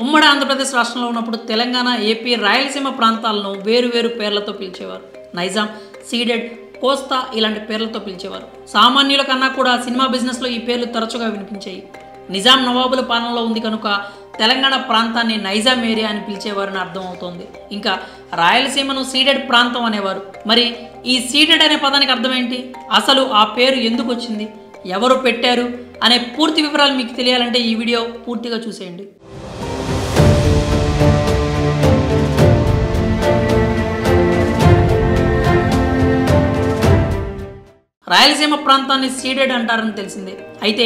ఉమ్మడి ఆంధ్రప్రదేశ్ రాష్ట్రంలో ఉన్నప్పుడు తెలంగాణ, ఏపీ, రాయలసీమ ప్రాంతాలను వేరు పేర్లతో పిలిచేవారు. నైజాం, సీడెడ్, కోస్తా ఇలాంటి పేర్లతో పిలిచేవారు. సామాన్యుల కన్నా కూడా సినిమా బిజినెస్లో ఈ పేర్లు తరచుగా వినిపించాయి. నిజాం నవాబుల పాలనలో ఉంది కనుక తెలంగాణ ప్రాంతాన్ని నైజాం ఏరియా అని పిలిచేవారని అర్థమవుతోంది. ఇంకా రాయలసీమను సీడెడ్ ప్రాంతం అనేవారు. మరి ఈ సీడెడ్ అనే పదానికి అర్థం ఏంటి? అసలు ఆ పేరు ఎందుకు వచ్చింది, ఎవరు పెట్టారు అనే పూర్తి వివరాలు మీకు తెలియాలంటే ఈ వీడియో పూర్తిగా చూసేయండి. రాయలసీమ ప్రాంతాన్ని సీడెడ్ అంటారని తెలిసిందే. అయితే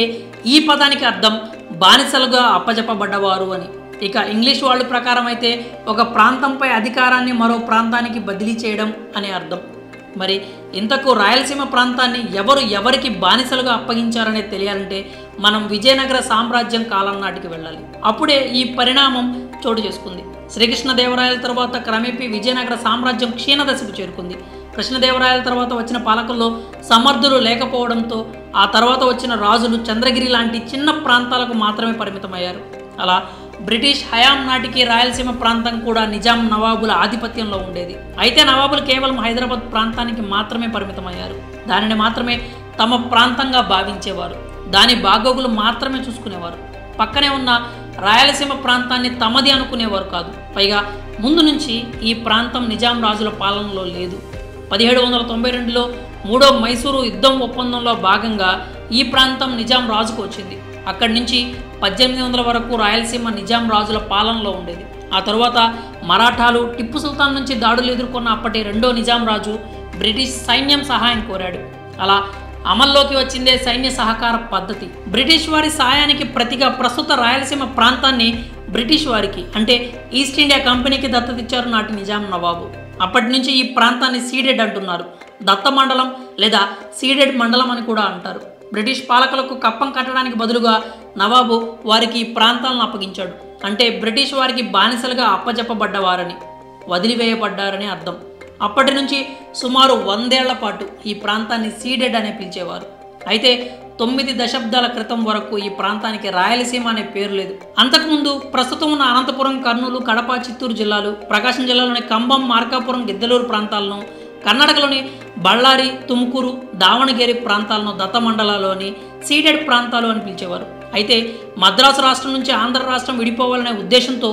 ఈ పదానికి అర్థం బానిసలుగా అప్పజెప్పబడ్డవారు అని. ఇక ఇంగ్లీష్ వాళ్ళ ప్రకారం అయితే ఒక ప్రాంతంపై అధికారాన్ని మరో ప్రాంతానికి బదిలీ చేయడం అనే అర్థం. మరి ఇంతకు రాయలసీమ ప్రాంతాన్ని ఎవరికి బానిసలుగా అప్పగించారనేది తెలియాలంటే మనం విజయనగర సామ్రాజ్యం కాలం నాటికి వెళ్ళాలి. అప్పుడే ఈ పరిణామం చోటు చేసుకుంది. శ్రీకృష్ణదేవరాయల తర్వాత క్రమేపీ విజయనగర సామ్రాజ్యం క్షీణదశకు చేరుకుంది. కృష్ణదేవరాయల తర్వాత వచ్చిన పాలకుల్లో సమర్థులు లేకపోవడంతో ఆ తర్వాత వచ్చిన రాజులు చంద్రగిరి లాంటి చిన్న ప్రాంతాలకు మాత్రమే పరిమితమయ్యారు. అలా బ్రిటిష్ హయాం నాటికి రాయలసీమ ప్రాంతం కూడా నిజాం నవాబుల ఆధిపత్యంలో ఉండేది. అయితే నవాబులు కేవలం హైదరాబాద్ ప్రాంతానికి మాత్రమే పరిమితమయ్యారు. దానిని మాత్రమే తమ ప్రాంతంగా భావించేవారు. దాని బాగోగులు మాత్రమే చూసుకునేవారు. పక్కనే ఉన్న రాయలసీమ ప్రాంతాన్ని తమది అనుకునేవారు కాదు. పైగా ముందు నుంచి ఈ ప్రాంతం నిజాం రాజుల పాలనలో లేదు. 1792లో మూడో మైసూరు యుద్ధం ఒప్పందంలో భాగంగా ఈ ప్రాంతం నిజాం రాజుకు వచ్చింది. అక్కడి నుంచి 1800 వరకు రాయలసీమ నిజాం రాజుల పాలనలో ఉండేది. ఆ తరువాత మరాఠాలు, టిప్పు సుల్తాన్ నుంచి దాడులు ఎదుర్కొన్న అప్పటి రెండో నిజాం రాజు బ్రిటిష్ సైన్యం సహాయం కోరాడు. అలా అమల్లోకి వచ్చిందే సైన్య సహకార పద్ధతి. బ్రిటిష్ వారి సాయానికి ప్రతిగా ప్రస్తుత రాయలసీమ ప్రాంతాన్ని బ్రిటిష్ వారికి అంటే ఈస్ట్ ఇండియా కంపెనీకి దత్తతిచ్చారు నాటి నిజాం నవాబు. అప్పటి నుంచి ఈ ప్రాంతాన్ని సీడెడ్ అంటున్నారు. దత్త మండలం లేదా సీడెడ్ మండలం అని కూడా అంటారు. బ్రిటిష్ పాలకులకు కప్పం కట్టడానికి బదులుగా నవాబు వారికి ఈ ప్రాంతాలను అప్పగించాడు. అంటే బ్రిటిష్ వారికి బానిసలుగా అప్పజెప్పబడ్డవారని, వదిలివేయబడ్డారని అర్థం. అప్పటి నుంచి సుమారు 100 ఏళ్ల పాటు ఈ ప్రాంతాన్ని సీడెడ్ అనే పిలిచేవారు. అయితే 9 దశాబ్దాల క్రితం వరకు ఈ ప్రాంతానికి రాయలసీమ అనే పేరు లేదు. అంతకుముందు ప్రస్తుతం ఉన్న అనంతపురం, కర్నూలు, కడప, చిత్తూరు జిల్లాలు, ప్రకాశం జిల్లాలోని కంబం, మార్కాపురం, గిద్దలూరు ప్రాంతాలను, కర్ణాటకలోని బళ్ళారి, తుముకూరు, దావణగిరి ప్రాంతాలను దత్త మండలాల్లోని సీడెడ్ ప్రాంతాలు అని పిలిచేవారు. అయితే మద్రాసు రాష్ట్రం నుంచి ఆంధ్ర రాష్ట్రం విడిపోవాలనే ఉద్దేశంతో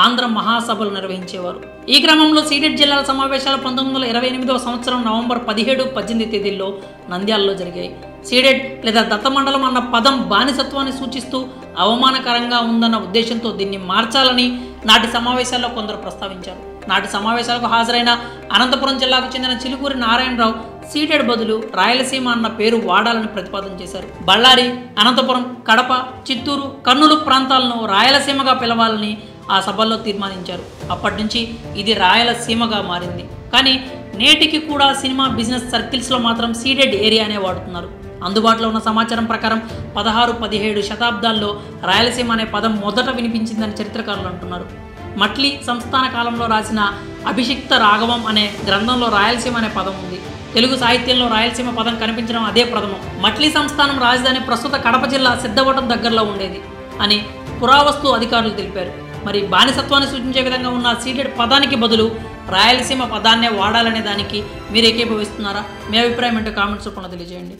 ఆంధ్ర మహాసభలు నిర్వహించేవారు. ఈ క్రమంలో సీడెడ్ జిల్లాల సమావేశాలు 1928వ సంవత్సరం నవంబర్ 17, 18 తేదీల్లో నంద్యాలలో జరిగాయి. సీడెడ్ లేదా దత్త మండలం అన్న పదం బానిసత్వాన్ని సూచిస్తూ అవమానకరంగా ఉందన్న ఉద్దేశంతో దీన్ని మార్చాలని నాటి సమావేశాల్లో కొందరు ప్రస్తావించారు. నాటి సమావేశాలకు హాజరైన అనంతపురం జిల్లాకు చెందిన చిలుకూరి నారాయణరావు సీడెడ్ బదులు రాయలసీమ అన్న పేరు వాడాలని ప్రతిపాదన చేశారు. బళ్ళారి, అనంతపురం, కడప, చిత్తూరు, కర్నూలు ప్రాంతాలను రాయలసీమగా పిలవాలని ఆ సభల్లో తీర్మానించారు. అప్పటి నుంచి ఇది రాయలసీమగా మారింది. కానీ నేటికి కూడా సినిమా బిజినెస్ సర్కిల్స్లో మాత్రం సీడెడ్ ఏరియా అనే వాడుతున్నారు. అందుబాటులో ఉన్న సమాచారం ప్రకారం 16, 17 శతాబ్దాల్లో రాయలసీమ అనే పదం మొదట వినిపించిందని చరిత్రకారులు అంటున్నారు. మట్లీ సంస్థాన కాలంలో రాసిన అభిషిక్త రాఘవం అనే గ్రంథంలో రాయలసీమ అనే పదం ఉంది. తెలుగు సాహిత్యంలో రాయలసీమ పదం కనిపించడం అదే ప్రథమం. మట్లీ సంస్థానం రాజధాని ప్రస్తుత కడప జిల్లా సిద్ధవటం దగ్గరలో ఉండేది అని పురావస్తు అధికారులు తెలిపారు. మరి బానిసత్వాన్ని సూచించే విధంగా ఉన్న సీడెడ్ పదానికి బదులు రాయలసీమ పదాన్నే వాడాలనే దానికి మీరు ఏకీభవిస్తున్నారా? మీ అభిప్రాయం ఏంటో కామెంట్స్ రూపంలో తెలియజేయండి.